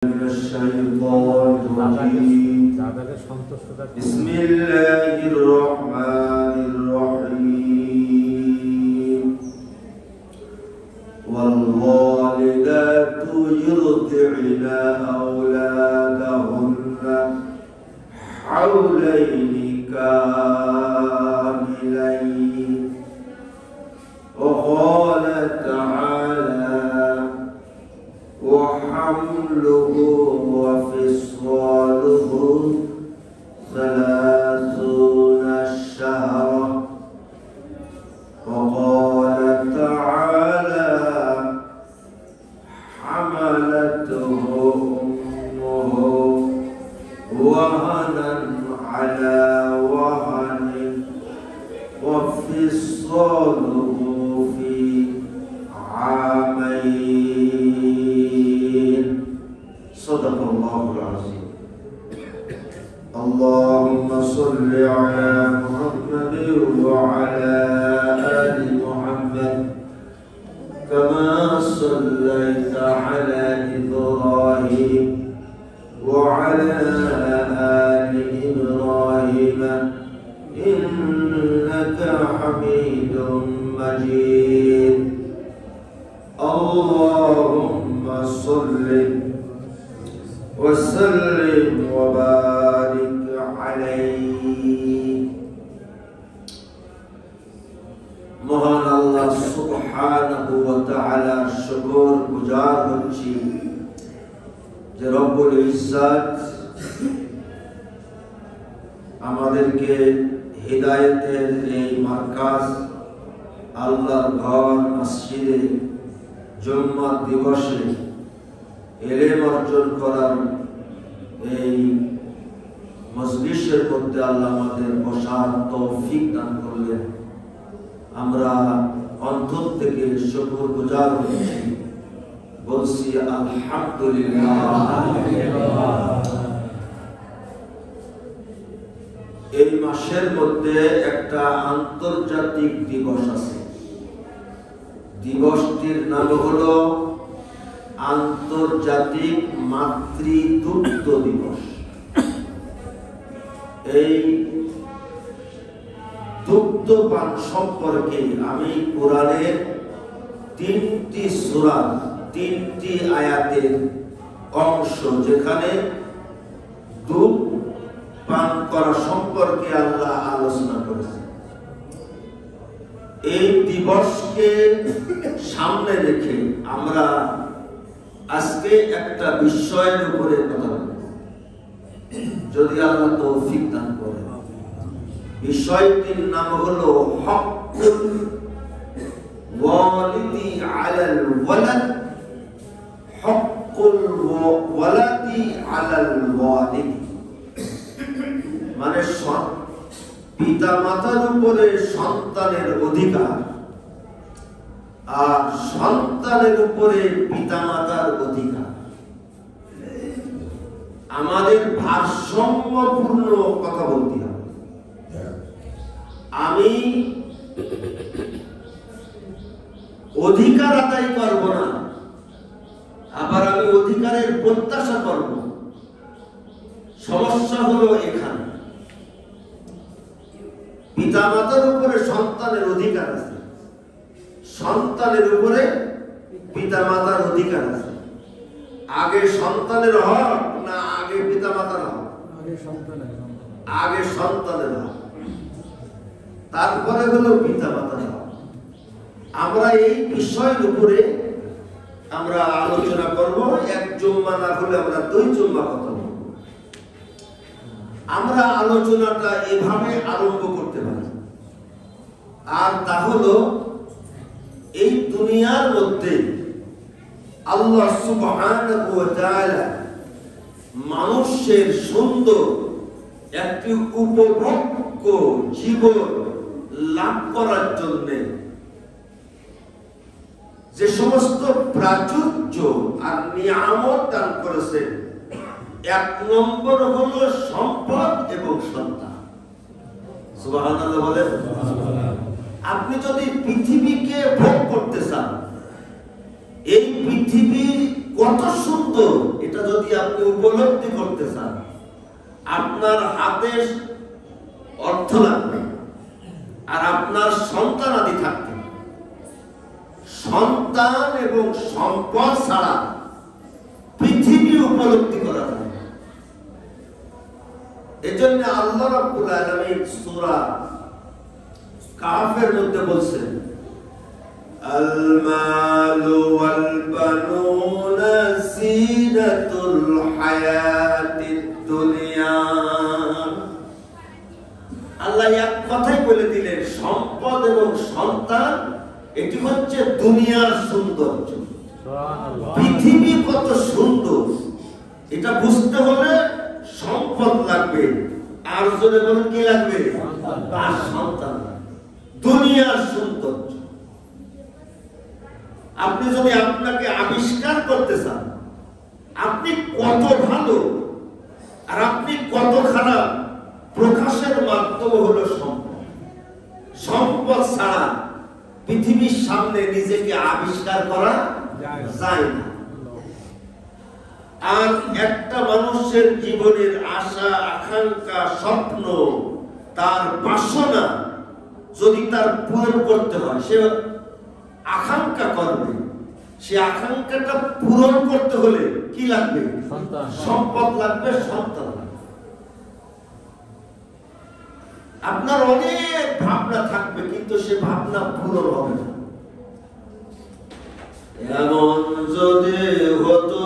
الشيطان الرجيم بسم الله الرحمن الرحيم والوالدات يرضعن أولادهن حولين كاملين وقال تعالى وحمله وفصاله 30 شهرا وقال تعالى حملته أمه وهنا على وهن وفصاله في عامين صدق الله العظيم. اللهم صل على محمد وعلى آل محمد كما صليت على إبراهيم وعلى آل إبراهيم إنك حميد مجيد. اللهم صل وسلم وبارك عليه. মহান আল্লাহ সুবহানাহু ওয়া তাআলার শুকর গুজার হচ্ছি যে রব্বুল ইজ্জত আমাদেরকে হিদায়াতের এই মার্কাজ আল্লাহর ঘর মসজিদে জুম্মা দিবসে ইলম অর্জন করার এই মজলিসের মধ্যে আল্লাহ আমাদের বসার তৌফিক দান করলেন। আমরা অন্তর থেকে শুকর গুজার হচ্ছি, বলছি আলহামদুলিল্লাহ। এই মাসের মধ্যে একটা আন্তর্জাতিক দিবস আছে। দিবসটির নাম হলো আন্তর্জাতিক মাতৃদুগ্ধ দিবস। এই দুগ্ধপান সম্পর্কে আমি কোরআনের 3টি সূরা 3টি আয়াতের অংশ যেখানে দুধ পান করা সম্পর্কে আল্লাহ আলোচনা করেছেন। এই দিবসকে সামনে রেখে আমরা আজকে একটা বিষয়ের উপরে কথা বলব, যদি আল্লাহ তৌফিক দান করেন। বিষয়টির নাম হলো হকুল ওয়ালিদি আলাল ওয়ালাদ, হকুল ওয়ালাদি আলাল ওয়ালিদ। মানে পিতা মাতার উপরে সন্তানের অধিকার আর সন্তানের উপরে পিতা মাতার অধিকার। আমাদের ভারসাম্যপূর্ণ কথা বলতে হবে। আমি অধিকার আদায় করব না, আবার আমি অধিকারের প্রত্যাশা করব। সমস্যা হলো এখানে পিতা মাতার উপরে সন্তানের অধিকার আছে, সন্তানের উপরে পিতা মাতার অধিকার আছে। আগে সন্তানের হক না আগে পিতা মাতার হক? আগে সন্তানের হক, তারপরে হলো পিতা মাতার হক। আমরা এই বিষয়ের উপরে আমরা আলোচনা করব। এক জুম্মা না হলে আমরা 2 জুম্মা কথা বলব। আমরা আলোচনাটা এভাবে আরম্ভ করতে পারি, আর তা হলো এই দুনিয়ার মধ্যে আল্লাহ সুবহানাহু ওয়া তাআলা মানুষের সুন্দর একটি উপভোগ্য জীবন লাভ করার জন্য যে সমস্ত প্রাচুর্য আর নিয়ামত দান করেছেন, 1 নম্বর হলো সম্পদ এবং সন্তান। সুবহানাল্লাহ বলেন। আপনি যদি পৃথিবীকে ভোগ করতে চান, এই পৃথিবী কত সুন্দর এটা যদি আপনি উপলব্ধি করতে চান, আপনার হাতে অর্থ লাগবে আর আপনার সন্তানাদি থাকতে। সন্তান এবং সম্পদ ছাড়া পৃথিবী উপলব্ধি করা যায়। এজন্য আল্লাহ রাব্বুল আলামিন সূরা কাহফের মধ্যে বলছেন, আল মালু ওয়াল বানুনা জিনাতুল হায়াতিদ দুনিয়া। আল্লাহ এক কথাই বলে দিলেন, সম্পদ এবং সন্তান এটি হচ্ছে দুনিয়ার সৌন্দর্য। পৃথিবী কত সুন্দর এটা বুঝতে হলে সম্পদ লাগবে, আর জোরে বলুন কি লাগবে? আর সন্তান লাগবে। দুনিয়ার সৌন্দর্য আপনি যদি আপনাকে আবিষ্কার করতে চান, আপনি কত ভালো আর আপনি কত খারাপ, প্রকাশের মাধ্যম হলো সম্পদ। সম্পদ ছাড়া পৃথিবীর সামনে নিজেকে আবিষ্কার করা যায় না। আর একটা মানুষের জীবনের আশা, আকাঙ্ক্ষা, স্বপ্ন, তার বাসনা যদি তার পূরণ করতে হয়, সে আকাঙ্ক্ষা করবে। সে আকাঙ্ক্ষাটা পূরণ করতে হলে কি লাগবে? সম্পদ লাগবে, সন্তান লাগবে। আপনার অনেক ভাবনা থাকবে, কিন্তু সে ভাবনা পূরণ হবে না। এমন যদি হতো,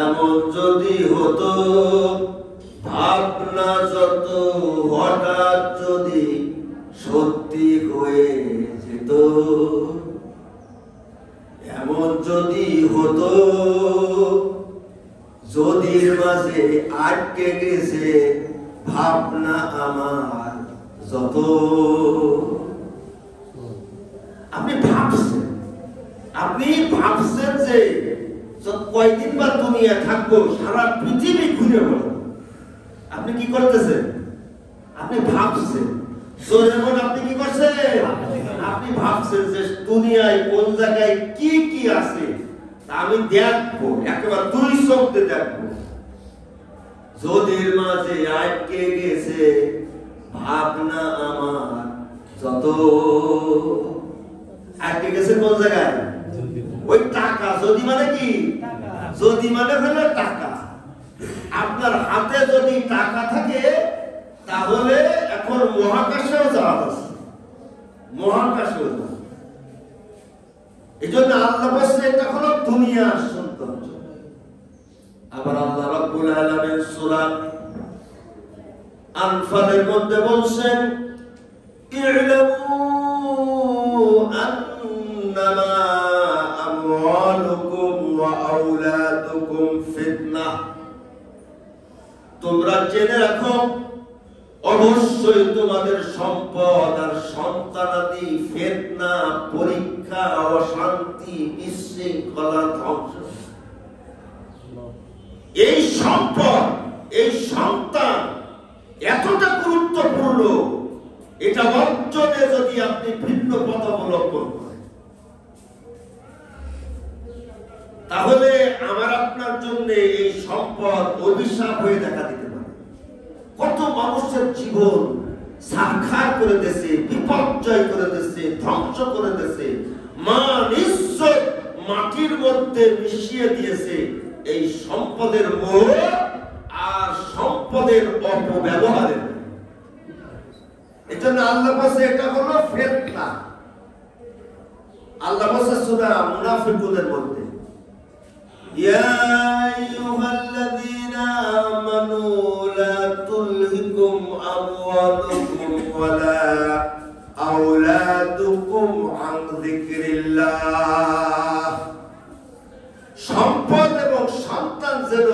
এমন যদি হতো, ভাবনা যত হঠাৎ যদি সত্যি হয়ে যেত, এমন যদি হতো, যদির মাঝে আটকে গেছে ভাবনা আমার যত। আপনি ভাবছেন যে কয়দিন বা দুনিয়া থাকবো, সারা পৃথিবী ঘুরে বেড়াবো। আপনি কি করতেছেন? আপনি ভাবছেন। যেমন আপনি কি করছেন? আপনি ভাবছেন যে দুনিয়ায় কোন জায়গায় কি কি আছে আমি দেখবো, একেবারে দুই চোখে দেখবো। যদির মাঝে আটকে গেছে ভাবনা আমার যত। আটকে গেছে কোন জায়গায়? ওই টাকা। যদি মানে কি? যদি মানে হলো টাকা। আপনার হাতে যদি টাকা থাকে তাহলে এখন মহাকাশেও যাওয়া আছে, মহাকাশেও যাওয়া। এই জন্য আল্লাহ বলছে এটা হলো দুনিয়ার সৌন্দর্য। আবার আল্লাহ রাব্বুল আলামিন সূরা আনফালের মধ্যে বলছেন, ই'লামু আন্নামা আমওয়ালুকুম ওয়া আওলাদুকুম ফিতনাহ। তোমরা জেনে রাখো, অবশ্যই তোমাদের সম্পদ আর সন্তানাদি ফিতনা, পরীক্ষা, অশান্তি, বিশৃঙ্খলা, ধ্বংস। এই সম্পদ, এই সন্তান এতটা গুরুত্বপূর্ণ, এটা অর্জনে যদি আপনি ভিন্ন পথ অবলম্বন করেন, তাহলে আমার আপনার জন্য এই সম্পদ অভিশাপ হয়ে দেখা দিতে পারে। কত মানুষের জীবন সাক্ষাৎ করে দিয়েছে, বিপর্যয় করে দিয়েছে, ধ্বংস করে দিয়েছে, মান ইজ্জত মাটির মধ্যে মিশিয়ে দিয়েছে এই সম্পদের মোহ আর সম্পদের অপব্যবহারের। এজন্য আল্লাহ বলেছে এটা হলো ফিতনা। আল্লাহ বলেছে সূরা মুনাফিকুনের মধ্যে, ইয়া আইয়ুহাল্লাযীনা আমানু লা তুলহিকুম আমওয়ালুকুম ওয়ালা আওলাদুকুম আন যিকরিল্লাহ। সম্পদ এবং সন্তান যেন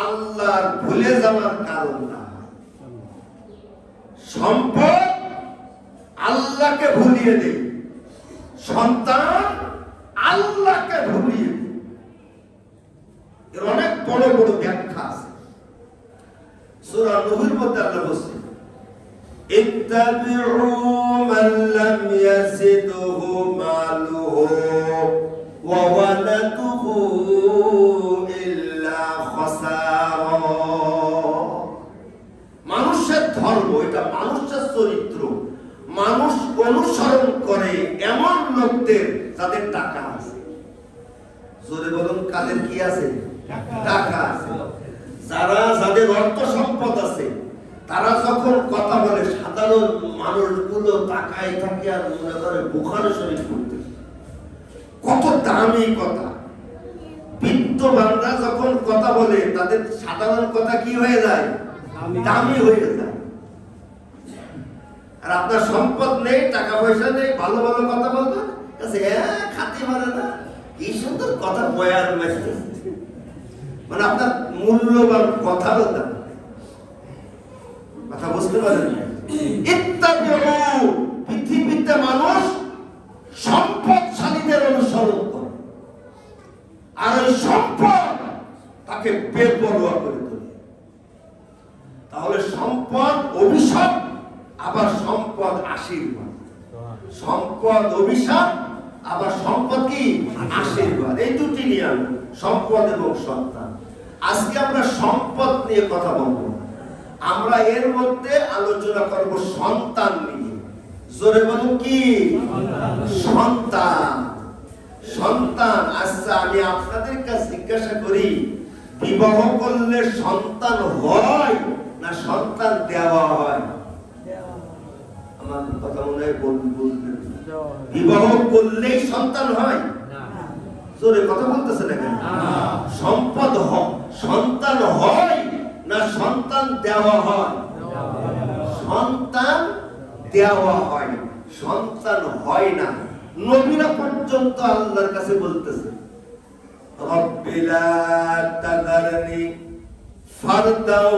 আল্লাহর ভুলে যাওয়ার কারণ না। সম্পদ আল্লাহকে ভুলিয়ে দেয়, সন্তান আল্লাহকে ভুলিয়ে দেয়। এর অনেক বড় বড় ব্যাখ্যা আছে। সূরা নূহের মধ্যে আল্লাহ বলেছেন, ইত্তাবিউ মান লাম ইয়াজিদহু মালুহু ওয়া ওয়ালাদুহু ইল্লা খাসারা। মানুষের ধর্ম, এটা মানুষের চরিত্র, মানুষ অনুসরণ করে এমন লোকদের যাদের টাকা আছে। জোরে বলুন, কাদের কি আছে? টাকা আছে। যাদের অর্থ সম্পদ আছে, তারা যখন কথা বলে সাধারণ মানুষগুলো তাকায় থাকে আর মনে করে বুখারী শরীফ পড়তে। কত দামি কথা! বিত্তবানরা যখন কথা বলে তাদের সাধারণ কথা কি হয়ে যায়? দামি হয়ে যায়। আর আপনার সম্পদ নেই, টাকা পয়সা নেই, ভালো ভালো কথা বলবেন, খাতে পারে না, কি সুন্দর কথা বয়ার মেসেজ, মানে আপনার মূল্যবান কথা বলতেন। কথা বুঝতে পারেন? পৃথিবীতে মানুষ সম্পদশালীদের অনুসরণ করে, আর ওই সম্পদ তাকে বেপরোয়া করে তোলে। তাহলে সম্পদ অভিশাপ, আবার সম্পদ আশীর্বাদ। সম্পদ অভিশাপ, আবার সম্পদ কি? আশীর্বাদ। এই দুটি নিয়ম, সম্পদ এবং সন্তান। আজকে আমরা সম্পদ নিয়ে কথা বলবো। আমরা এর মধ্যে আলোচনা করব সন্তান নিয়ে। জোরে বলুন, কি? সন্তান। সন্তান। আচ্ছা, আমি আপনাদের কাছে জিজ্ঞাসা করি, বিবাহ করলে সন্তান হয় না সন্তান দেওয়া হয়? আমার কথা মনে হয় বলবেন। বিবাহ করলেই সন্তান হয়? জোরে কথা বলতেছে না কেন? সম্পদ সন্তান হয় না সন্তান দেওয়া হয়? সন্তান দেওয়া হয়, সন্তান হয় না। নবীরা পর্যন্ত আল্লাহর কাছে বলতেছে, রব্বি লা তাযারনি ফারদাও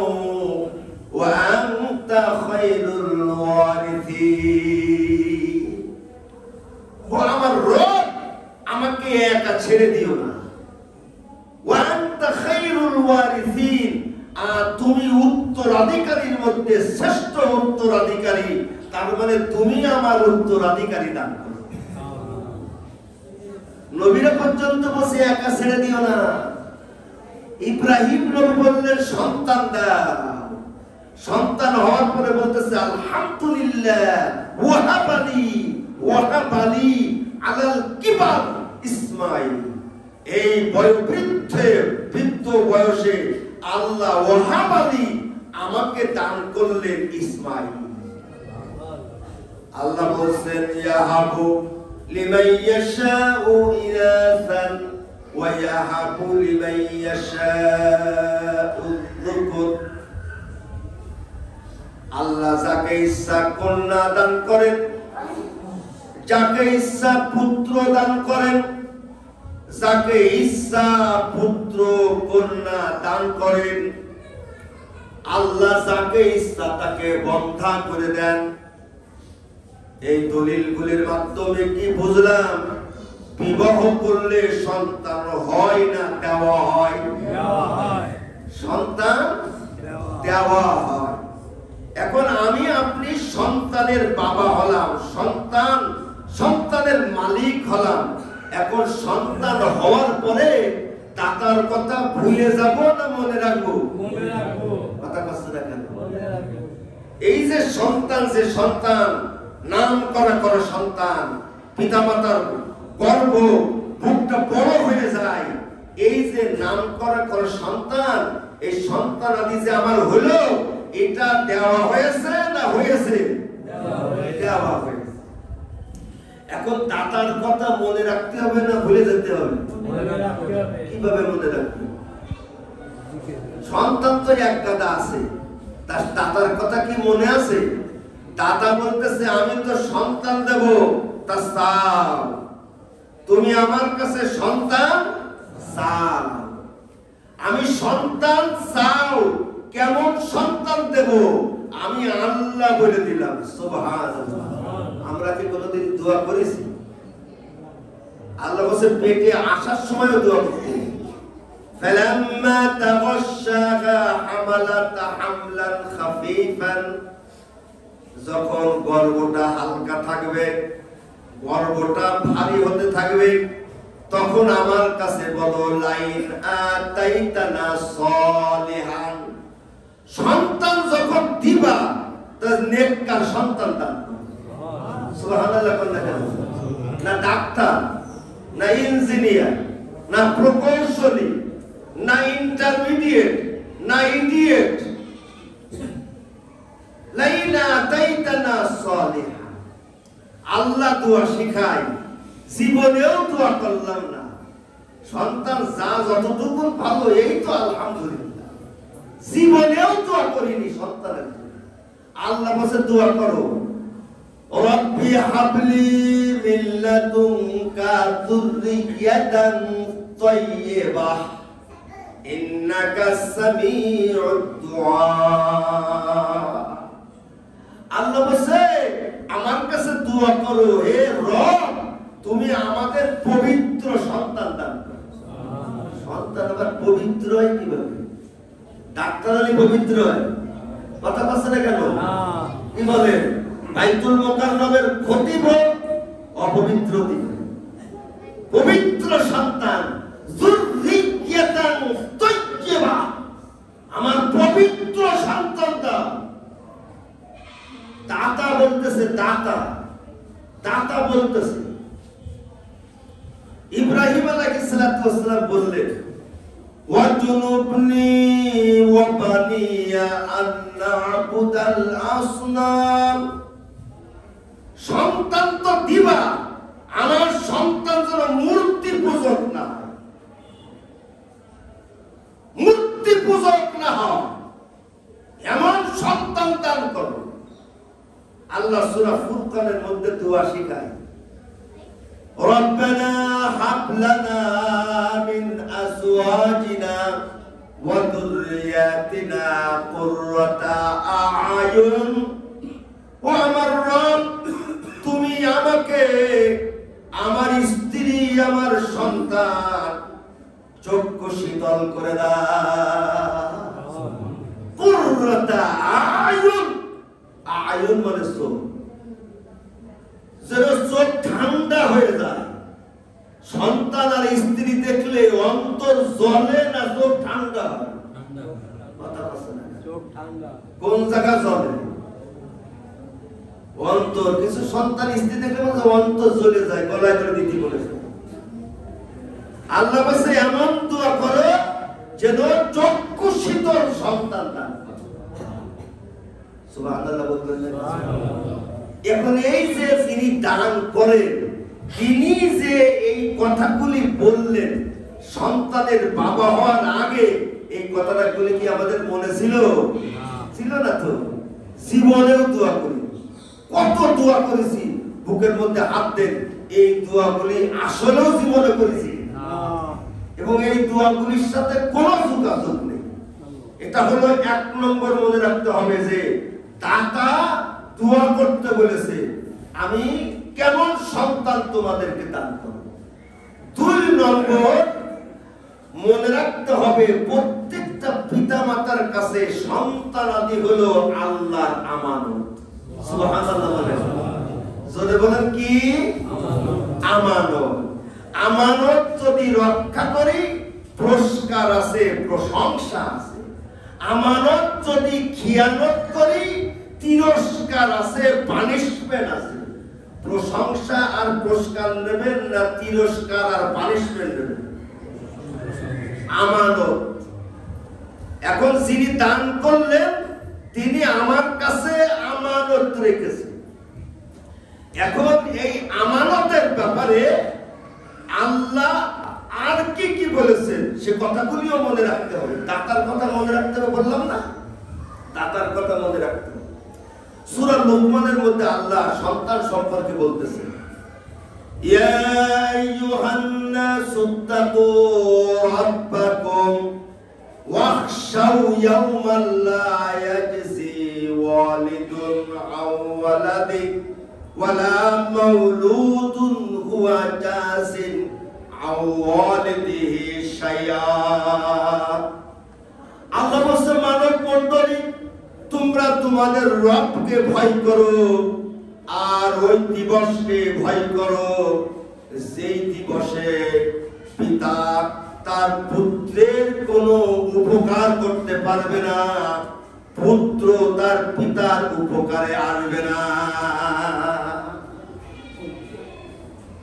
ওয়া আনতা খায়রুল ওয়ারিসিন। ও আমার রব, আমাকে একা ছেড়ে দিও না। ওয়া আনতা খায়রুল ওয়ারিসিন, আর তুমি উত্তরাধিকারীর মধ্যে শ্রেষ্ঠ উত্তরাধিকারী, তার মানে তুমি আমার উত্তরাধিকারী দান করো। নবীরা পর্যন্ত বসে একা ছেড়ে দিও না। ইব্রাহিম নবী বললেন সন্তান দাও। সন্তান হওয়ার পরে বলতেছে আলহামদুলিল্লাহ ওয়াহাবালি আলাল কিবার ইসমাঈল। এই বৃদ্ধ বয়সে আল্লাহ ওয়াহাবালি, আমাকে দান করলেন ইসমাঈল। আল্লাহ বলেন ইয়াহাবু লিমান ইয়াশাউ ইনাসান ওয়া ইয়াহাবু লিমান ইয়াশাউ যুকুর। আল্লাহ যাকে ইচ্ছা কন্যা দান করেন, যাকে ইচ্ছা পুত্র দান করেন, যাকে ইচ্ছা পুত্র কন্যা দান করেন। আল্লাহ যাকে ইচ্ছা তাকে বন্ধা করে দেন। এই দলিলগুলির মাধ্যমে কি বুঝলাম? বিবাহ করলে সন্তান হয় না দেওয়া হয়? সন্তান দেওয়া হয়। এখন আমি আপনি সন্তানের বাবা হলাম, সন্তানের মালিক হলাম। এখন সন্তান হওয়ার পরে টাকার কথা ভুলে যাব না মনে রাখবো? কথা কষ্ট রাখেন। এই যে সন্তান নাম করা সন্তান, পিতা মাতার গর্ব, বুকটা বড় হয়ে যায়। এই যে নাম করা সন্তান, এই সন্তান আদি যে আমার হলো, এটা দেওয়া হয়েছে না হয়েছে? দেওয়া হয়েছে। এখন দাতার কথা মনে রাখতে হবে না ভুলে যেতে হবে? কিভাবে মনে রাখবে? সন্তান তো এক দাদা আছে, তার দাদার কথা কি মনে আছে? দাদা বলতেছে আমি তো সন্তান দেব, তা চাও, তুমি আমার কাছে সন্তান চাও। আমি সন্তান চাও, কেমন সন্তান দেব? আমি আল্লাহ বলে দিলাম। সুবহানাল্লাহ। আমরা কি কোনোদিন দোয়া করেছি? আল্লাহ বলেন পেটে আসার সময়ও দোয়া করতে। ফালাম্মা তাগাশশাহা হামালাত হামলান খাফীফান। যখন গর্ভটা হালকা থাকবে, গর্ভটা ভারী হতে থাকবে, তখন আমার কাছে বলো লাইন আতাইতানা সলিহান, সন্তান যখন দিবা তা নেককার সন্তান দান করো। সুবহানাল্লাহ। না ডাক্তার, না ইঞ্জিনিয়ার, না প্রকৌশলী, না ইন্টারমিডিয়েট, না ইডিয়েট। লাইন আতাইতানা সলিহান, আল্লাহ দোয়া শিখায়, জীবনেও দোয়া করলাম না। সন্তান যা যতটুকু ভালো এই তো আলহামদুলিল্লাহ, জীবনেও দোয়া করিনি সন্তানের জন্য। আল্লাহ বলে দোয়া করো, রব্বি হাবলি মিন লাদুনকা যুররিয়াতান তাইয়্যিবাহ ইন্নাকাস সামিউদ দুআ। আল্লাহ বলে আমার কাছে দোয়া করো, হে রব তুমি আমাদের পবিত্র সন্তান দান করো। সন্তান আবার পবিত্র হয় কিভাবে? ডাক্তার হলে পবিত্র হয়? কথা বলছে না কেন? কি বলে? বাইতুল মুকাররমের খতিব অপবিত্র দিবে। পবিত্র সন্তান, যুররিয়াতান তাইয়্যিবা, আমার পবিত্র সন্তান দাও। দাতা বলতেছে, দাতা, দাতা বলতেছে। ইব্রাহিম আলাইহিস সালাতু ওয়াস সালাম বললেন, ওয়াজনুবনি ওয়া বানিয়া আন না'বুদাল আসনাম। সন্তান তো দিবা, আমার সন্তান যেন মূর্তি পূজক না হয়, মূর্তি পূজক না হয়, এমন সন্তান দান করো। আল্লাহ সূরা ফুরকানের মধ্যে দোয়া শিখায়, রব্বানা হাব লানা মিন আজওয়াজিনা ওয়া যুররিয়াতিনা কুররাতা আ'য়ুন। ও আমার রব, তুমি আমাকে, আমার স্ত্রী, আমার সন্তান চক্ষু শীতল করে দাও। কুররাতা আ'য়ুন, আ'য়ুন মানে চোখ, যেন চোখ ঠান্ডা হয়ে যায়। সন্তান আর স্ত্রী দেখলে অন্তর জ্বলে না চোখ ঠান্ডা হয়? কোন জায়গা জ্বলে? অন্তর। কিছু সন্তান স্ত্রী দেখলে অন্তর জ্বলে যায়, গলায় করে দিতে বলেছে। আল্লাহ বলছে এমন দোয়া করো যেন চক্ষু শীতল সন্তান দান করো। সুবহানাল্লাহ বলবেন না? এখন এই যে যিনি দান করেন, তিনি যে এই কথাগুলি বললেন সন্তানের বাবা হওয়ার আগে, এই কথাগুলি কি আমাদের মনে ছিল? ছিল না তো। জীবনেও দোয়া করি, কত দোয়া করেছি, বুকের মধ্যে হাত দেন, এই দোয়াগুলি আসলেও জীবনে করেছি এবং এই দোয়াগুলির সাথে কোনো যোগাযোগ নেই। এটা হলো 1 নম্বর মনে রাখতে হবে যে দাতা দোয়া করতে বলেছে, আমি কেমন সন্তান তোমাদেরকে দান করব। 2 নম্বর মনে রাখতে হবে প্রত্যেকটা পিতা মাতার কাছে সন্তানাদি হলো আল্লাহর আমানত। সুবহানাল্লাহ বলেন, জোরে বলেন কি? আমানত। আমানত যদি রক্ষা করি পুরস্কার আছে, প্রশংসা আছে। আমানত যদি খিয়ানত করি তিরস্কার আছে, পানিশমেন্ট আছে। প্রশংসা আর পুরস্কার নেবেন না তিরস্কার আর পানিশমেন্ট নেবেন? আমানত। এখন যিনি দান করলেন তিনি আমার কাছে আমানত রেখেছেন। এখন এই আমানতের ব্যাপারে আল্লাহ আর কি কি বলেছেন সে কথাগুলিও মনে রাখতে হবে। দাতার কথা মনে রাখতে হবে বললাম না? দাতার কথা মনে রাখতে হবে। সূরা লুকমানের মধ্যে আল্লাহ সন্তান সম্পর্কে বলতেছেন, ইয়া আইয়ুহান নাসু তাকু রাব্বাকুম ওয়াখশাউ ইয়াওমান লা ইয়াজজি ওয়ালিদুন আন ওয়ালাদিহি ওয়ালা মাওলুদুন হুয়া জাযিন আন ওয়ালিদিহি শাইআ। আল্লাহ বলেন, মানব মণ্ডলী তোমরা তোমাদের রবকে ভয় করো আর ওই দিবসকে ভয় করো যেই দিবসে পিতা তার পুত্রের কোনো উপকার করতে পারবে না, পুত্র তার পিতার উপকারে আসবে না।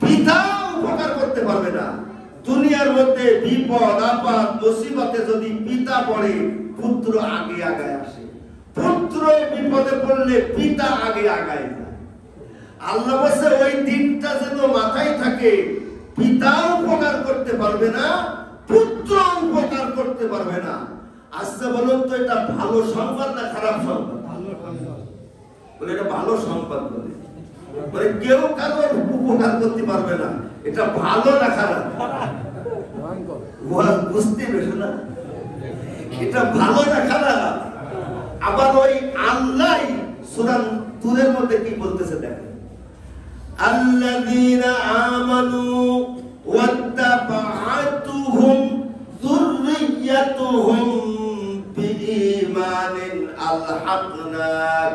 পিতা উপকার করতে পারবে না। দুনিয়ার মধ্যে বিপদ আপদ মুসিবতে যদি পিতা পড়ে, পুত্র আগে আগায় আসে। পুত্র বিপদে পড়লে পিতা আগে আগায় যায়। আল্লাহ বলছে ওই দিনটা যেন মাথায় থাকে, পিতা উপকার করতে পারবে না, পুত্র উপকার করতে পারবে না। আচ্ছা বলুন তো, এটা ভালো সংবাদ না খারাপ সংবাদ? বলে এটা ভালো সংবাদ। বলে মানে কেউ কারোর উপকার করতে পারবে না, এটা ভালো না খারাপ? বুঝতে পেরেছো না? এটা ভালো না খারাপ? আবার ওই আল্লাহ সূরা তুরের মধ্যে কি বলতেছে দেখেন, আল্লাযীনা আমানু ওয়াত্তাবা'আতুহুম যুররিয়্যাতুহুম বিঈমানিন আলহাকনা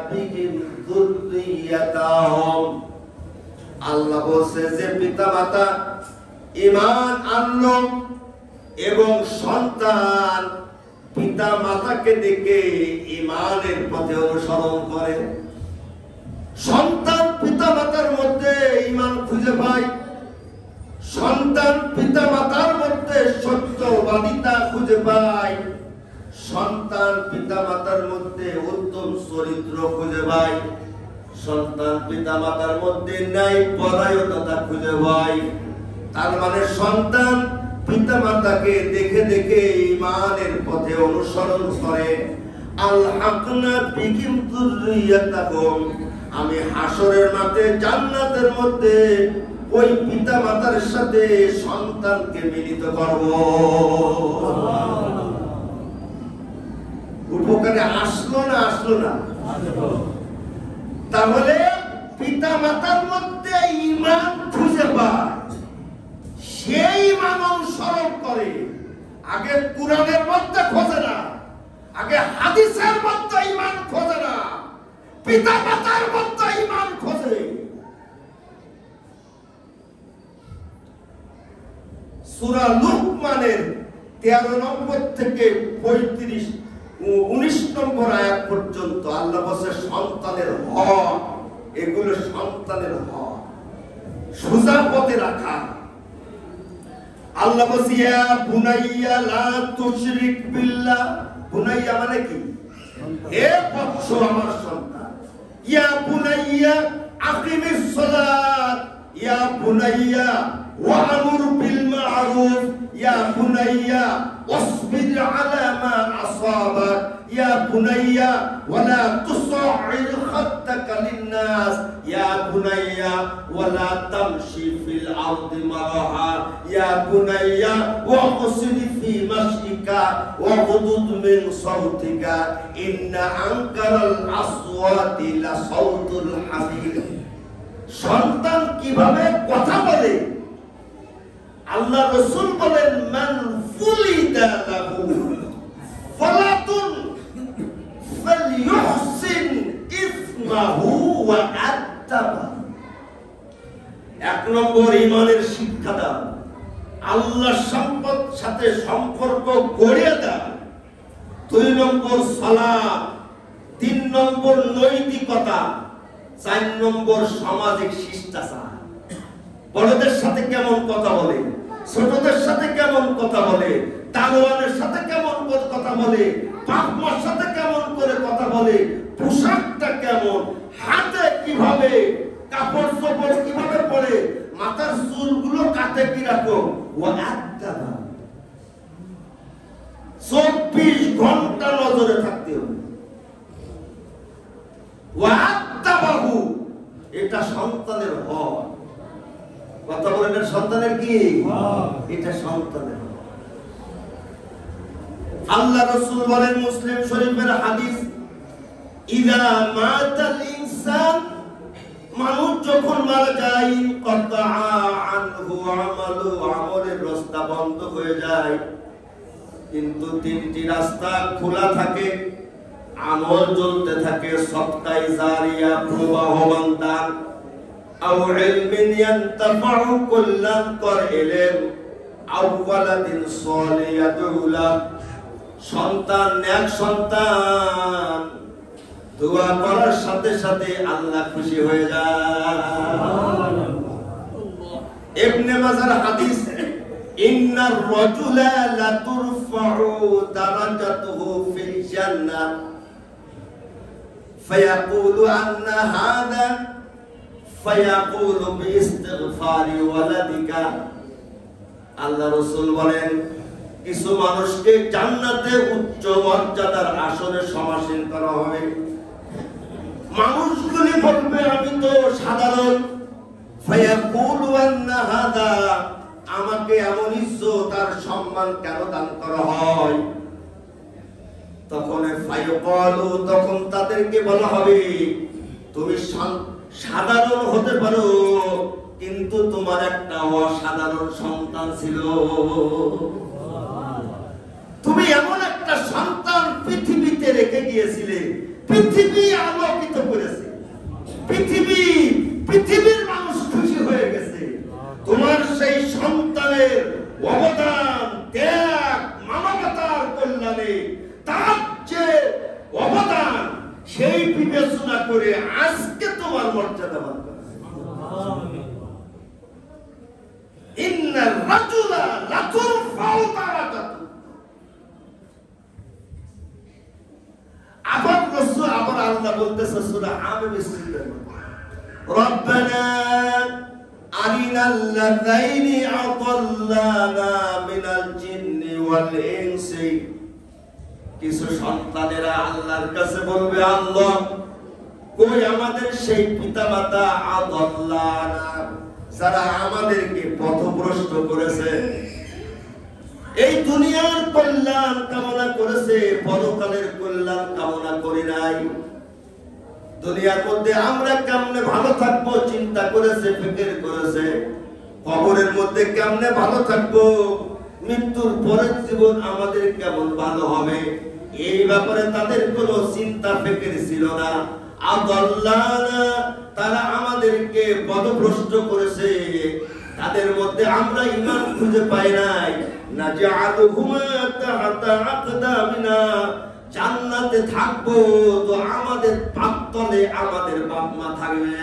বিহিম যুররিয়্যাতাহুম। আল্লাহ বলছে যে পিতামাতা ঈমান আনলো এবং সন্তান পিতা মাতাকে দেখে ঈমানের পথে অনুসরণ করে, সন্তান পিতা মাতার মধ্যে ঈমান খুঁজে পায়, সন্তান পিতা মাতার মধ্যে সত্যবাদিতা খুঁজে পায়, সন্তান পিতা মাতার মধ্যে উত্তম চরিত্র খুঁজে পায়, সন্তান পিতা মাতার মধ্যে ন্যায় পরায়ণতা খুঁজে পায়। তার মানে সন্তান পিতা মাতাকে দেখে দেখে ঈমানের পথে অনুসরণ করে। আলহাকনা বিহিম যুররিয়্যাতাহুম, আমি হাসরের মাঠে জান্নাতের মধ্যে ওই পিতা মাতার সাথে সন্তানকে মিলিত করব। উপকারে আসলো না আসলো না? তাহলে পিতা মাতার মধ্যে ঈমান খুঁজে পায়, সেই ঈমান অনুসরণ করে। আগে কুরআনের মধ্যে খোঁজে না, আগে হাদিসের মধ্যে ঈমান খোঁজে না, পিতা মাতার মধ্যে ঈমান খোঁজে। সূরা লুকমানের 13 নম্বর থেকে 19 নম্বর আয়াত পর্যন্ত আল্লাহ বলেছে সন্তানের হক, এগুলো সন্তানের হক, সোজা পথে রাখা। আল্লাহ বলেছে ইয়া বুনাইয়া লা তুশরিক বিল্লাহ। বুনাইয়া মানে কি? হে বৎস আমার সন্তান। ইয়া বুনাইয়া আকিমিস সালাত, ইয়া বুনাইয়া ওয়া'মুর বিল মা'রুফ, ইয়া বুনাইয়া ওয়াসবির আলা মা আসাবাক, ইয়া বুনাইয়া ওয়ালা তুসাইর খাত্তাকা লিন-নাস, ইয়া বুনাইয়া ওয়ালা তামশি ফিল আরদি মারাহা, ইয়া বুনাইয়া ওয়াকসিদ ফি মাশিকা ওয়াগদুদ মিন সাওতিকা ইন্না আনকারাল আসওয়াতি লা সাওতুল হামির। সন্তান কিভাবে কথা বলে আল্লাহ রাসূল বলেন, মান ফুলিদা লাহু ফালাতুন ফালইউহসিন ইসমাহু ওয়া আত্তাবা। এক নম্বর ঈমানের শিক্ষা দাও, আল্লাহর সাথে সম্পর্ক গড়িয়ে দাও। 2 নম্বর সালাত, 3 নম্বর নৈতিকতা, 4 নম্বর সামাজিক শিষ্টাচার। বড়দের সাথে কেমন কথা বলে, ছোটদের সাথে কেমন কথা বলে, দারোয়ানের সাথে কেমন কথা বলে, বাপ-মার সাথে কেমন করে কথা বলে, পোশাকটা কেমন, হাতে কিভাবে, কাপড় চোপড় কিভাবে পরে, মাথার চুলগুলো কাটে কি রাখো। ওয়া আত্তাবা, 24 ঘন্টা নজরে থাকতে হবে। ওয়া আত্তাবাহু, এটা সন্তানের হক। কথা বলেন, এটা সন্তানের কি? এটা সন্তানের হক। আল্লাহ রাসূল বলেন মুসলিম শরীফের হাদিস, ইযা মাতাল ইনসান, মানুষ যখন মারা যায়, কতআ আনহু আমালু, আমলের রাস্তা বন্ধ হয়ে যায়, কিন্তু 3টি রাস্তা খোলা থাকে, আমল চলতে থাকে, সদকায়ে জারিয়া, প্রবাহমান দান, আও ইলমিন ইয়ানতাফাউ, কল্যাণকর ইলম, আওয়ালাদিন সালিয়াতুলা, সন্তান নেক সন্তান দোয়া করার সাথে সাথে আল্লাহ খুশি হয়ে যায়। ইবনে মাজার হাদিস, ইন্নার রাজুলা লা তুরফাউ দারাজাতুহু ফিল জান্নাহ ফায়াকুলু আন্না হাদা ফায়াকুলু বিইস্তিগফারি ওয়ালাদিকা। আল্লাহ রাসূল বলেন, কিছু মানুষকে জান্নাতে উচ্চ মর্যাদার আসনে সমাসীন করা হবে। মানুষগুলি বলবে আমি তো সাধারণ, ফায়াকুলু আন্না হাদা, আমাকে এমন ইজ্জত আর সম্মান কেন দান করা হয়? তখন ফায়াকুলু, তখন তাদেরকে বলা হবে তুমি সাধারণ হতে পারো, কিন্তু তোমার একটা অসাধারণ সন্তান ছিল। তুমি এমন একটা সন্তান পৃথিবীতে রেখে গিয়েছিলে, পৃথিবী আলোকিত করেছে, পৃথিবীর মানুষ খুশি হয়ে গেছে। তোমার সেই সন্তানের অবদান, ত্যাগ, মানবতার কল্যাণে তার যে অবদান, সেই বিবেচনা করে আজকে তোমার মর্যাদা বান করা। ইন্নার রাজুলা লা তুরফাউ দারাজাতুহু। আবার আল্লাহ বলতেছে সূরা আমিন, রব্বানা আরিনাল্লাযাইনি আদাল্লানা মিনাল জিন্নি ওয়াল ইনসি। কিছু সন্তানেরা আল্লাহর কাছে বলবে, আল্লাহ কই আমাদের সেই পিতামাতা আদাল্লানা, যারা আমাদেরকে পথভ্রষ্ট করেছে, এই দুনিয়ার কল্যাণ কামনা করেছে, পরকালের কল্যাণ কামনা করি নাই। দুনিয়ার মধ্যে আমরা কেমনে ভালো থাকবো চিন্তা করেছে, ফিকির করেছে, কবরের মধ্যে কেমনে ভালো থাকবো, মৃত্যুর পরের জীবন আমাদের কেমন ভালো হবে, এই ব্যাপারে তাদের কোনো চিন্তা ফিকির ছিল না। আদাল্লানা, তারা আমাদেরকে পথভ্রষ্ট করেছে, তাদের মধ্যে আমরা ঈমান খুঁজে পাই নাই। নাজআলুহুমা তাহতা আকদামিনা, জান্নাতে থাকবো তো আমাদের পাপ তলে আমাদের বাপ মা থাকবে।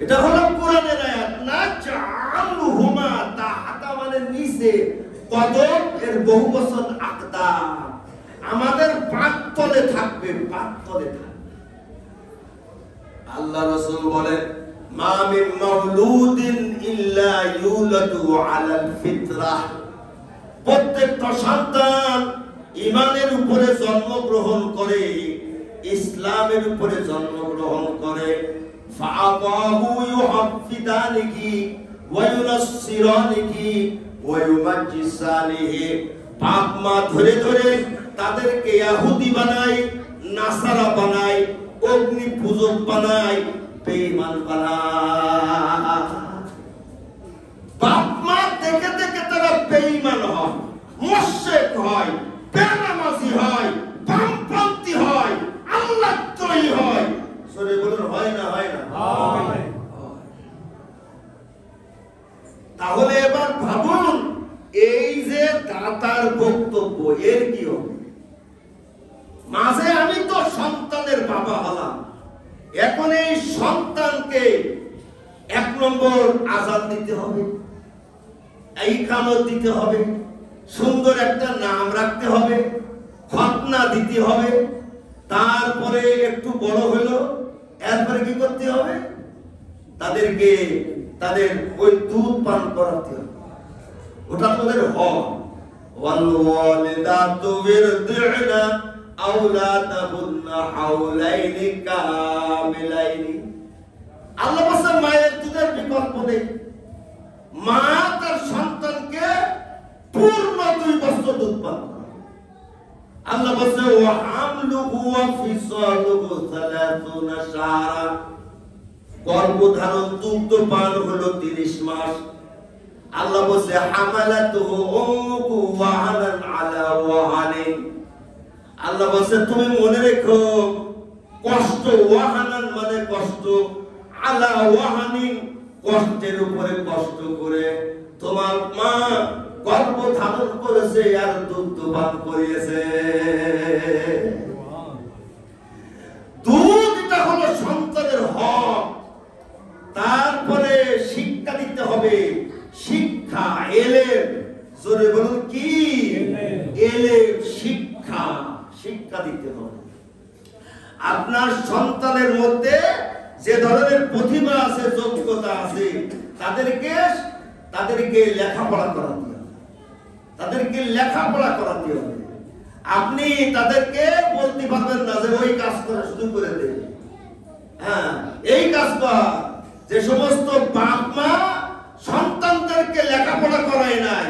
এটা হলো কোরআনের আয়াত। নাজআলুহুমা তাহতা মানে নিচে, কদম এর বহুবচন আকদাম, আমাদের পাপ তলে থাকবে, পাপ তলে থাকবে। আল্লাহ রাসূল বলেন, মা মিন মাউলুদিন ইল্লা ইউলাদু আলাল ফিতরাহ। প্রত্যেকটা সন্তান ঈমানের উপরে জন্মগ্রহণ করে, ইসলামের উপরে জন্মগ্রহণ করে। ফাআবাহু ইউহাফিদানিহি ওয়া ইউনাসসিরানিহি ওয়া ইউমাজ্জিসানিহি। বাপ মা ধরে ধরে তাদেরকে ইহুদি বানায়, নাসারা বানায়, অগ্নি পূজক বানায়, বেঈমান বানায়। বাপ মা দেখে দেখে তারা বেঈমান হয়, মুশরিক হয়, বেনামাজি হয়, বামপন্থী হয়, আল্লাহদ্রোহী হয়। সরে বলুন, হয় না? হয় না? হয়। তাহলে এবার ভাবুন, এই যে দাতার বক্তব্য, এর কি হবে? মাঝে আমি তো সন্তানের বাবা হলাম, এখন এই সন্তানকে 1 নম্বর আযান দিতে হবে, এই কামত দিতে হবে, সুন্দর একটা নাম রাখতে হবে, খতনা দিতে হবে, তারপরে একটু বড় হলো, এরপরে কি করতে হবে? তাদেরকে তাদের ওই দুধ পান করাতে হবে। ওটা তোদের হক। ওয়াল ওয়ালিদাতু ইরদি'না আওলাদাহুন্না হাওলাইনি কামিলাইনি। আল্লাহ বলেন মায়ের দুধের বিকল্প নেই। মা তার সন্তানকে পূর্ণ 2 বছর দুধ পান করে। আল্লাহ বলেন ওয়া হামলুহু ওয়া ফিসালুহু 30 শাহরা। গর্ভধারণ দুগ্ধপান হলো 30 মাস। আল্লাহ বলেন হামালাতুহু উম্মুহু ওয়াহানান আলা ওয়াহানিন। আল্লাহ বলেন তুমি মনে রেখো, কষ্ট, ওয়াহানান মানে কষ্ট, আলা ওয়াহানিন, কষ্টের উপরে কষ্ট করে তোমার মা গর্ভ ধারণ করেছে আর দুধ পান করিয়েছে। দুধটা হলো সন্তানের হক। তারপরে শিক্ষা দিতে হবে, শিক্ষা এলেম, জোরে বলুন কি এলেম, শিক্ষা, শিক্ষা দিতে হবে। আপনার সন্তানের মধ্যে যে ধরনের প্রতিভা আছে, যোগ্যতা আছে, তাদেরকে লেখাপড়া করাতে হবে, তাদেরকে লেখাপড়া করাতে হবে। আপনি তাদেরকে বলতে পারবেন না যে ওই কাজ করা শুরু করে দে, হ্যাঁ এই কাজ কর। যে সমস্ত বাপ মা সন্তানদেরকে লেখাপড়া করায় নাই,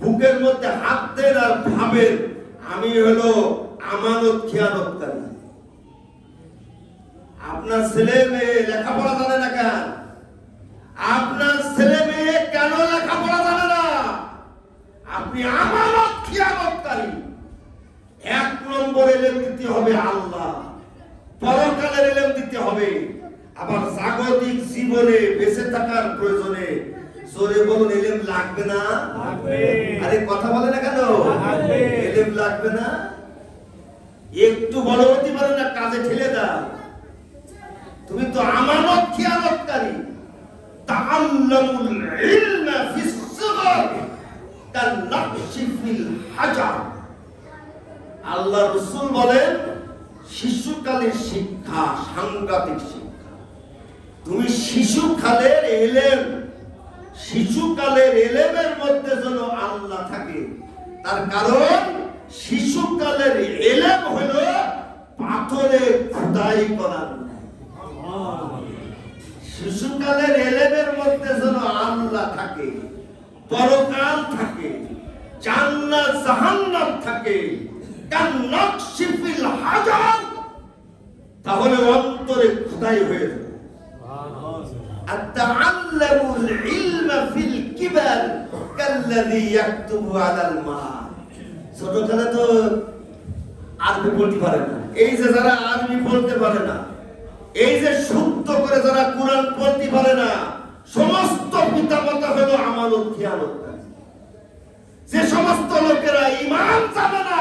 বুকের মধ্যে হাত দেন আর ভাবেন আমি হলো আমানত খেয়ানতকারী। আপনার ছেলে মেয়ে লেখাপড়া জানে না কেন? আপনার ছেলে মেয়ে কেন লেখাপড়া জানে না? আপনি আমানত খেয়ানতকারী। 1 নম্বর এলেম দিতে হবে আল্লাহ, পরকালের এলেম দিতে হবে। আবার জাগতিক জীবনে বেঁচে থাকার প্রয়োজনে জোরে বলুন এলেম লাগবে না? আরে কথা বলে না কেন? এলেম লাগবে না? একটু বড় হতে পারে না, কাজে ঠেলে দাও। তুমি তো আমানত খেয়ানতকারী। তাআল্লামুল ইলমা ফিস সিগর কান্নাকশি ফিল হাজার। আল্লাহ রাসূল বলেন শিশুকালের শিক্ষা সাংঘাতিক শিক্ষা। তুমি শিশুকালের এলেমের মধ্যে যেন আল্লাহ থাকে। তার কারণ শিশুকালের এলেম হলো পাথরে খোদাই করা। শিশুকালের এলেমের মধ্যে যেন আল্লাহ থাকে, পরকাল থাকে, জান্নাত জাহান্নাম থাকে, কান্নাকশি ফিল হাজার, তাহলে অন্তরে খোদাই হয়ে যাবে। আতাআল্লামুল ইলমা ফিল কিবার কাল্লাযী ইয়াকতুবু আলাল মা। ছোটখানে তো আরবি বলতে পারে না, এই যে যারা আরবি বলতে পারে না, এই যে শুদ্ধ করে যারা কোরআন পড়তে পারে না, সমস্ত পিতামাতা হলো আমানত খেয়ানতকারী। যে সমস্ত লোকেরা ঈমান জানে না,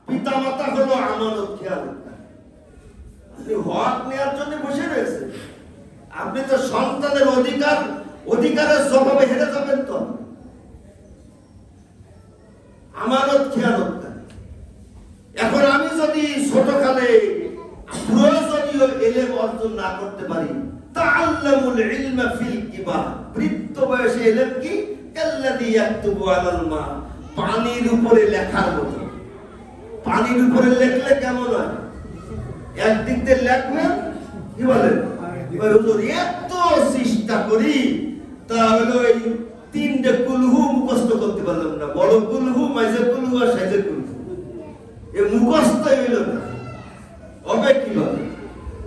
পিতামাতা হলো আমানত খেয়ানতকারী। আপনি হক নেওয়ার জন্য বসে রয়েছেন, আপনি তো সন্তানের অধিকারের জবাবে হেরে যাবেন। তো আমানত খেয়ানতকারী। এখন আমি যদি ছোটকালে প্রয়োজনীয় এলেম অর্জন না করতে পারি, তাআল্লামুল ইলমা ফিল কিবার, বৃদ্ধ বয়সে এলেম কি? কাল্লাযী ইয়াকতুবু আলাল মা, পানির উপরে লেখার মতো। পানির উপরে লেখলে কেমন হয়? একদিক দিয়ে লেখবেন, কি বলেন, হুজুর এত চেষ্টা করি তাহলে এই 3টে কুলহু মুখস্থ করতে পারলাম না। বড় কুলহু, মাঝে কুলহু আর সাইজের কুলহু, এ মুখস্থ হইল না। হবে কি হবে?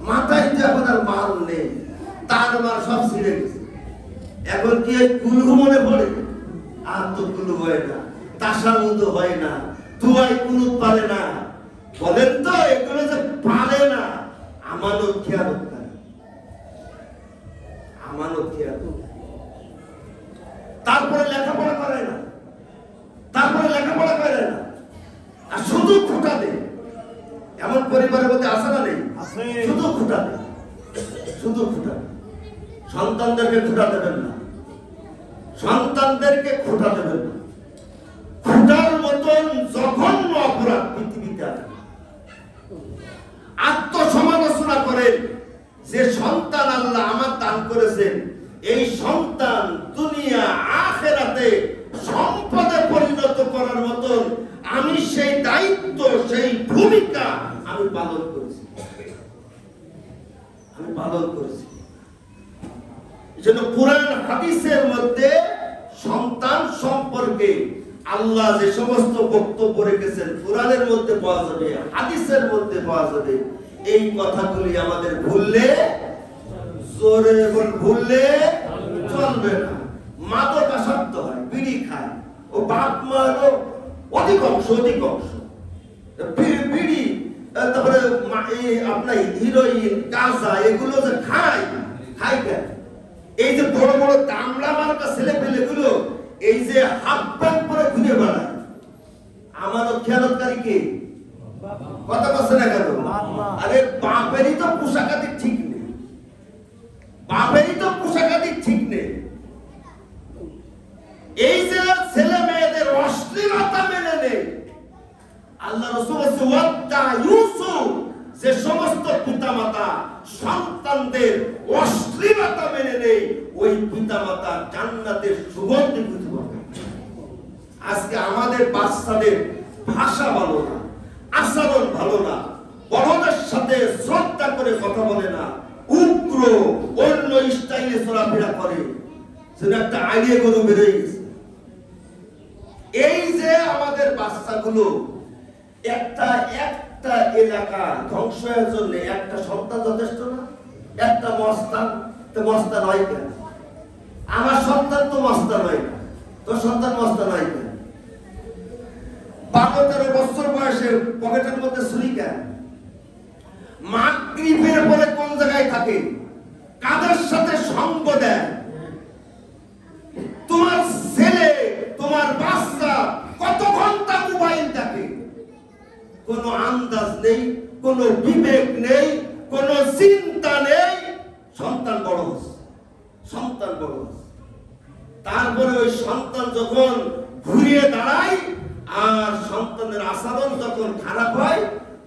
মাথায় যে আপনার মাল নেই, তার মাল সব ছিঁড়ে গেছে। এখন কি কুলহু মনে পড়ে? আর তো কুলহু হয় না, তাসাউদ হয় না, দুয়াই কুনুত পারে না। বলেন তো এগুলো যে পারে না, আমানত খেয়ানতকারী, আমানত খেয়ানতকারী। তারপরে লেখাপড়া করে না, আর শুধু খোঁটা দেয়। এমন পরিবারের মধ্যে আছে না নেই? শুধু খোঁটা দেয়, শুধু খোঁটা। সন্তানদেরকে খোঁটা দেবেন না, সন্তানদেরকে খোঁটা দেবেন না। খোঁটার মতন জঘন্য অপরাধ পৃথিবীতে আছে। আত্মসমালোচনা করেন যে সন্তান আল্লাহ আমার দান করেছেন, এই সন্তান দুনিয়া আখিরাতে সম্পদে পরিণত করার মতন আমি সেই দায়িত্ব, সেই ভূমিকা আমি পালন করেছি। এজন্য কুরআন হাদিসের মধ্যে সন্তান সম্পর্কে আল্লাহ যে সমস্ত বক্তব্য রেখেছেন, কুরআনের মধ্যে পাওয়া যাবে, হাদিসের মধ্যে পাওয়া যাবে। এই কথাগুলি আমাদের ভুললে চলবে না। মাদকাসক্ত হয়, বিড়ি খায়, ও বাপ মারও অধিকাংশ বিড়ি, তারপরে আপনার হিরোইন, গাঁজা, এগুলো যে খায়, খায় কেন? এই যে বড় বড় দামড়া মার্কা ছেলে পেলে গুলো এই যে হাফ প্যান্ট পরে ঘুরে বেড়ায়, আমানত খেয়ালতকারী কে? কথা বলছে না কেন? আরে বাপেরই তো পোশাকাদি ঠিক নেই, বাপেরই তো পোশাকাদি ঠিক নেই। এই যে ছেলে মেয়েদের অশ্লীলতা মেনে নেই, আল্লাহ রাসূল বলেছে ওয়াত্তা ইউসুফ, যে সমস্ত পিতামাতা সন্তানদের অশ্লীলতা মেনে নেই, ওই পিতামাতা জান্নাতের সুগন্ধি খুঁজে পাবে। আজকে আমাদের বাচ্চাদের ভাষা ভালো না, আচরণ ভালো না, বড়দের সাথে শ্রদ্ধা করে কথা বলে না, উগ্র অন্য স্টাইলে চলাফেরা করে, সেটা একটা আইডিয়া গরু বেরোয় গেছে। এই যে আমাদের বাচ্চাগুলো একটা এলাকা ধ্বংস হওয়ার জন্য একটা সন্তান যথেষ্ট না? একটা মস্তান তো মস্তান হয় কেন? আমার সন্তান তো মস্তান হয় না, তোর সন্তান মস্তান হয় কেন? 12-13 বছর বয়সে পকেটের মধ্যে ছুরি কেন? মাগরিবের পরে কোন জায়গায় থাকে, কাদের সাথে সঙ্গ দেয়? তোমার ছেলে তোমার বাচ্চা কত ঘন্টা মোবাইল দেখে, কোনো আন্দাজ নেই, কোনো বিবেক নেই, কোনো চিন্তা নেই। সন্তান বড় হচ্ছে, সন্তান বড় হচ্ছে, তারপরে ওই সন্তান যখন ঘুরিয়ে দাঁড়ায় আর সন্তানের আচরণ যখন খারাপ হয়,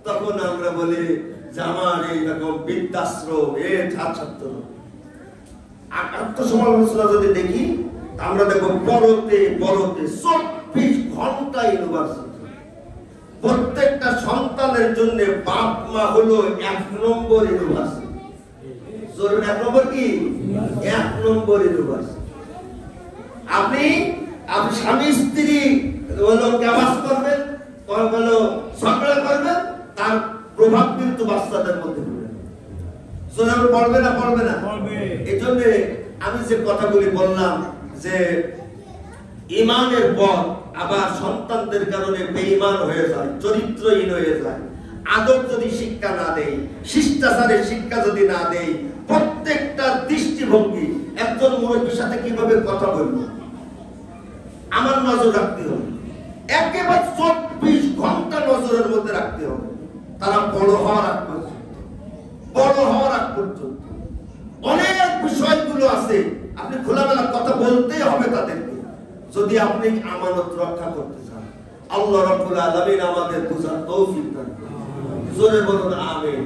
তখন আমরা বলি যে আমার এইরকম বৃদ্ধাশ্রম ছাত্র। আত্মসমালোচনা যদি দেখি আমরা দেখবো বড়তে 24 ঘন্টা ইউনিভার্সিটি। প্রত্যেকটা সন্তানের জন্য বাপ মা হলো 1 নম্বর ইউনিভার্সিটি। 1 নম্বর কি? 1 নম্বর ইউনিভার্সিটি। আপনি স্বামী স্ত্রী হলো ক্যাবাস করবেন, হলো ঝগড়া করবেন, তার প্রভাব কিন্তু বাচ্চাদের মধ্যে পড়বে না, পড়বে না? এই জন্য আমি যে কথাগুলি বললাম যে ঈমানের পর আবার সন্তানদের কারণে বেঈমান হয়ে যায়, চরিত্রহীন হয়ে যায়। আদব যদি শিক্ষা না দেই, শিষ্টাচারের শিক্ষা যদি না দেই, প্রত্যেকটা দৃষ্টিভঙ্গি, একজন মুরব্বীর সাথে কিভাবে কথা বলবো আমার নজর রাখতে হবে, একেবারে 24 ঘন্টা নজরের মধ্যে রাখতে হবে। তারা বড় হওয়ার আগ পর্যন্ত অনেক বিষয়গুলো আছে, আপনি খোলামেলা কথা বলতেই হবে তাদেরকে, যদি আপনি আমানত রক্ষা করতে চান। আল্লাহ রাব্বুল আলামিন আমাদের বুঝার তৌফিক দান করুন। জোরে বলুন আমিন।